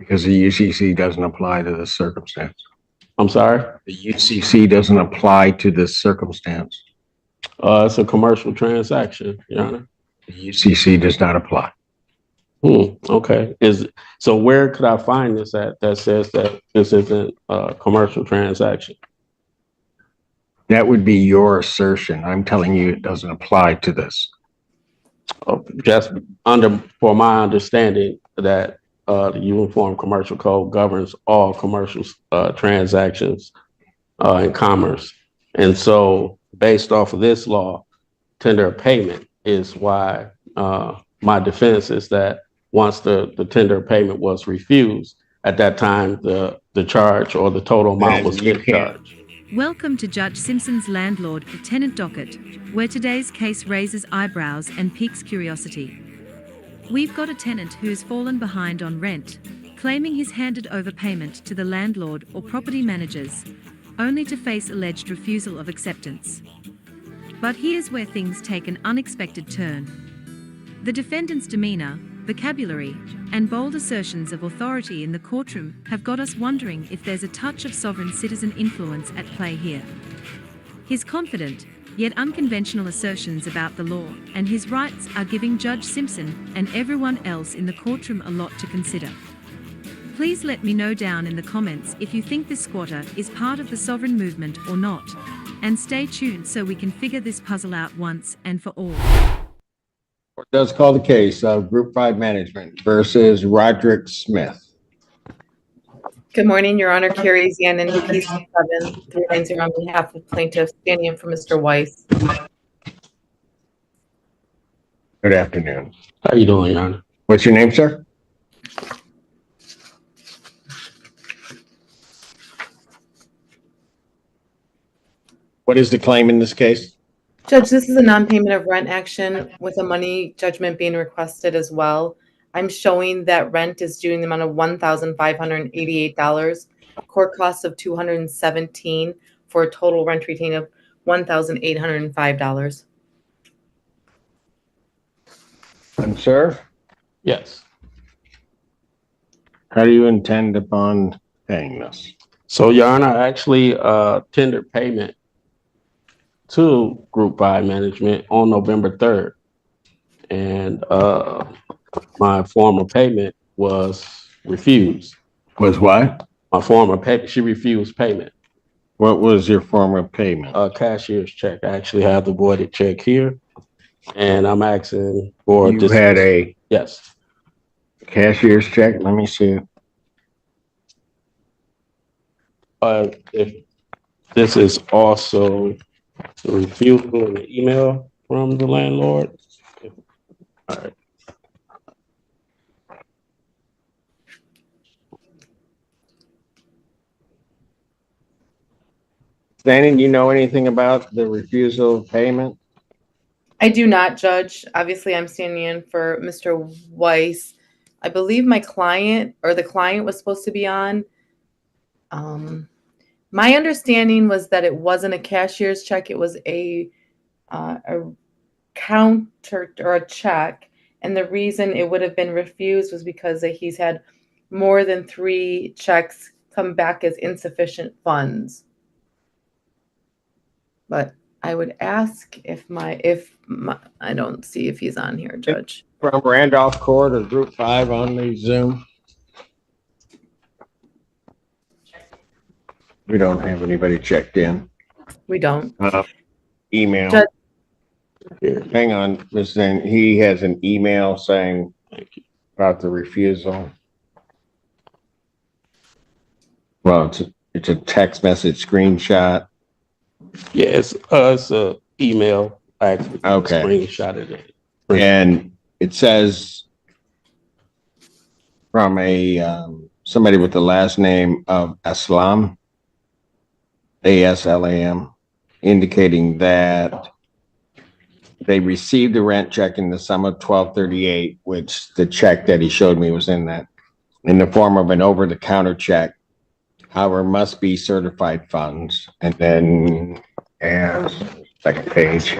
Because the UCC doesn't apply to this circumstance. I'm sorry? The UCC doesn't apply to this circumstance. It's a commercial transaction, Your Honor. The UCC does not apply. Okay. So where could I find this at that says that this isn't a commercial transaction? That would be your assertion. I'm telling you it doesn't apply to this. Just for my understanding that the Uniform Commercial Code governs all commercial transactions in commerce. And so based off of this law, tender of payment is why my defense is that once the tender of payment was refused, at that time, the charge or the total amount was discharged. Welcome to Judge Simpson's landlord-tenant docket, where today's case raises eyebrows and piques curiosity. We've got a tenant who's fallen behind on rent, claiming he's handed over payment to the landlord or property managers, only to face alleged refusal of acceptance. But here's where things take an unexpected turn. The defendant's demeanor, vocabulary, and bold assertions of authority in the courtroom have got us wondering if there's a touch of sovereign citizen influence at play here. His confident, yet unconventional assertions about the law and his rights are giving Judge Simpson and everyone else in the courtroom a lot to consider. Please let me know down in the comments if you think this squatter is part of the sovereign movement or not, and stay tuned so we can figure this puzzle out once and for all. Court does call the case of Group 5 Management versus Roderick Smith. Good morning, Your Honor. Carrie Zanin, case 7390 on behalf of plaintiff, standing in for Mr. Weiss. Good afternoon. How you doing, Your Honor? What's your name, sir? What is the claim in this case? Judge, this is a non-payment of rent action with a money judgment being requested as well. I'm showing that rent is due in the amount of $1,588, court costs of $217 for a total rent retained of $1,805. And sir, Yes. how do you intend upon paying this? So, Your Honor, I actually tendered payment to Group 5 Management on November 3rd. And my form of payment was refused. Was what? My form of payment, she refused payment. What was your form of payment? A cashier's check. I actually have the voided check here. And I'm asking for You had a yes. cashier's check? Let me see. If this is also the refusal in the email from the landlord. All right. Danny, do you know anything about the refusal of payment? I do not, Judge. Obviously, I'm standing in for Mr. Weiss. I believe my client or the client was supposed to be on. My understanding was that it wasn't a cashier's check. It was a counter or a check. And the reason it would have been refused was because he's had more than 3 checks come back as insufficient funds. But I would ask if I don't see if he's on here, Judge. From Randolph Court or Group 5 on the Zoom? We don't have anybody checked in. We don't. Email. Judge. Hang on, Ms. Zane. He has an email saying about the refusal. Well, it's a text message screenshot. Yeah, it's a email. I actually Okay. screenshotted it. And it says from a somebody with the last name of Aslam, ASLAM, indicating that they received a rent check in the sum of $1,238, which the check that he showed me was in the form of an over-the-counter check. However, must be certified funds. And then, second page,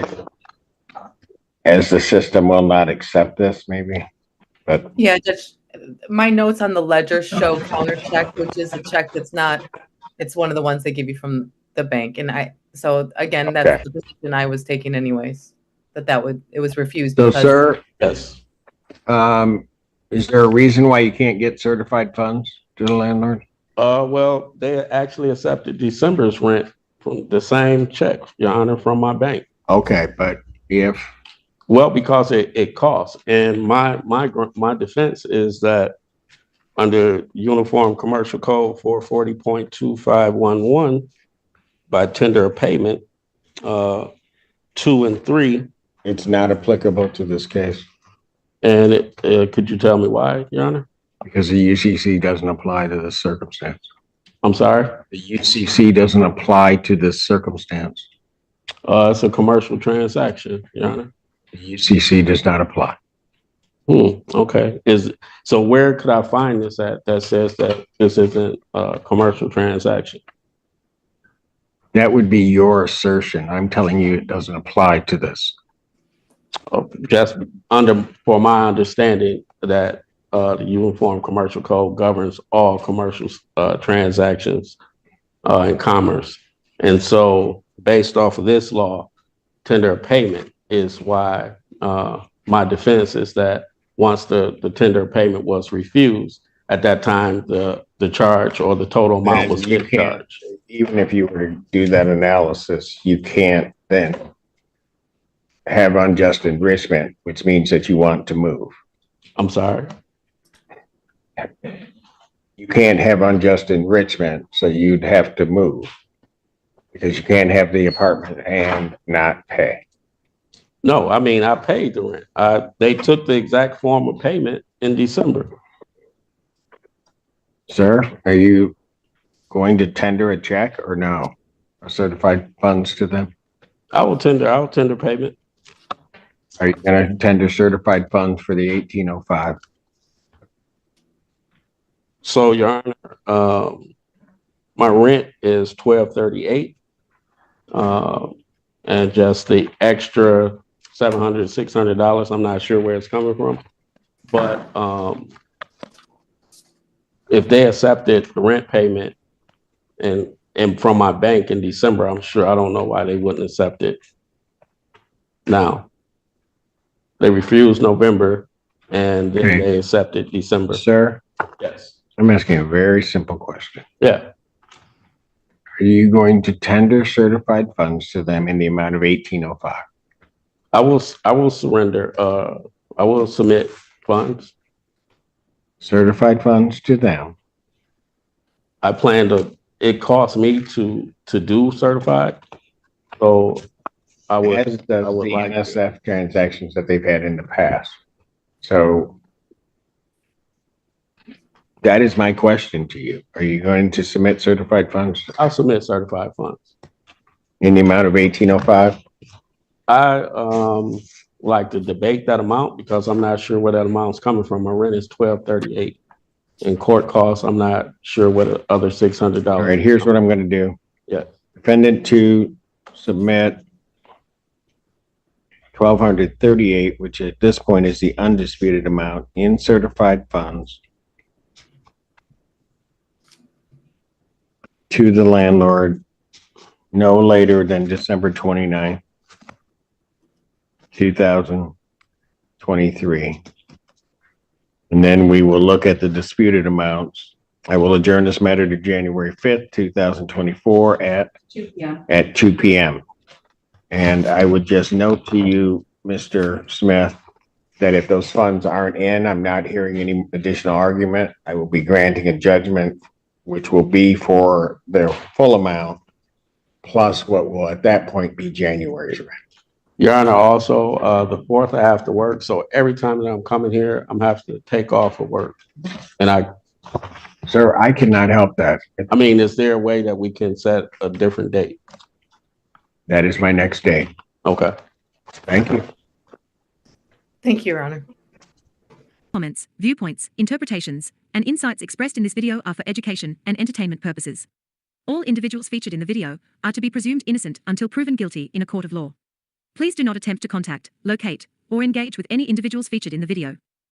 as the system will not accept this, maybe. But Yeah, Judge, my notes on the ledger show counter check, which is a check that's not, it's one of the ones they give you from the bank. And so again, that's Okay. the position I was taking anyways, it was refused So, because sir, Yes. is there a reason why you can't get certified funds to the landlord? Well, they actually accepted December's rent from the same check, Your Honor, from my bank. Okay, but if, Well, because it costs. And my defense is that under Uniform Commercial Code 440.2511, by tender of payment, 2 and 3, it's not applicable to this case and could you tell me why, Your Honor? because the UCC doesn't apply to this circumstance. I'm sorry? The UCC doesn't apply to this circumstance. It's a commercial transaction, Your Honor. The UCC does not apply. Okay. So where could I find this at that says that this isn't a commercial transaction? That would be your assertion. I'm telling you it doesn't apply to this. Just for my understanding that the Uniform Commercial Code governs all commercial transactions in commerce. And so based off of this law, tender of payment is why my defense is that once the tender of payment was refused, at that time, the charge or the total amount was charged. Even if you were to do that analysis, you can't then have unjust enrichment, which means that you want to move. I'm sorry. You can't have unjust enrichment, so you'd have to move because you can't have the apartment and not pay. No, I mean, I paid the rent. They took the exact form of payment in December. Sir, are you going to tender a check or no? Or certified funds to them? I'll tender payment. Are you going to tender certified funds for the 1805? So, Your Honor, my rent is $1,238, and just the extra $700, $600. I'm not sure where it's coming from, but if they accepted the rent payment and from my bank in December, I don't know why they wouldn't accept it now. They refused November, and then they accepted December. Sir? Yes. I'm asking a very simple question. Yeah. Are you going to tender certified funds to them in the amount of 1805? I will surrender. I will submit funds. Certified funds to them. I plan to. It costs me to do certified, so I would. As does the NSF transactions that they've had in the past. So that is my question to you. Are you going to submit certified funds I'll submit certified funds. in the amount of 1805? I like to debate that amount because I'm not sure where that amount's coming from. My rent is $1,238. In court costs, I'm not sure where the other $600. All right, here's what I'm going to do. Yeah. Defendant to submit $1,238, which at this point is the undisputed amount in certified funds to the landlord no later than December 29th, 2023. And then we will look at the disputed amounts. I will adjourn this matter to January 5th, 2024 at 2 p.m. And I would just note to you, Mr. Smith, that if those funds aren't in, I'm not hearing any additional argument. I will be granting a judgment, which will be for their full amount, plus what will at that point be January's rent. Your Honor, also, the 4th I have to work. So every time that I'm coming here, I'm having to take off of work. And Sir, I cannot help that. I mean, is there a way that we can set a different date? That is my next day. Okay. Thank you. Thank you, Your Honor. Comments, viewpoints, interpretations, and insights expressed in this video are for education and entertainment purposes. All individuals featured in the video are to be presumed innocent until proven guilty in a court of law. Please do not attempt to contact, locate, or engage with any individuals featured in the video.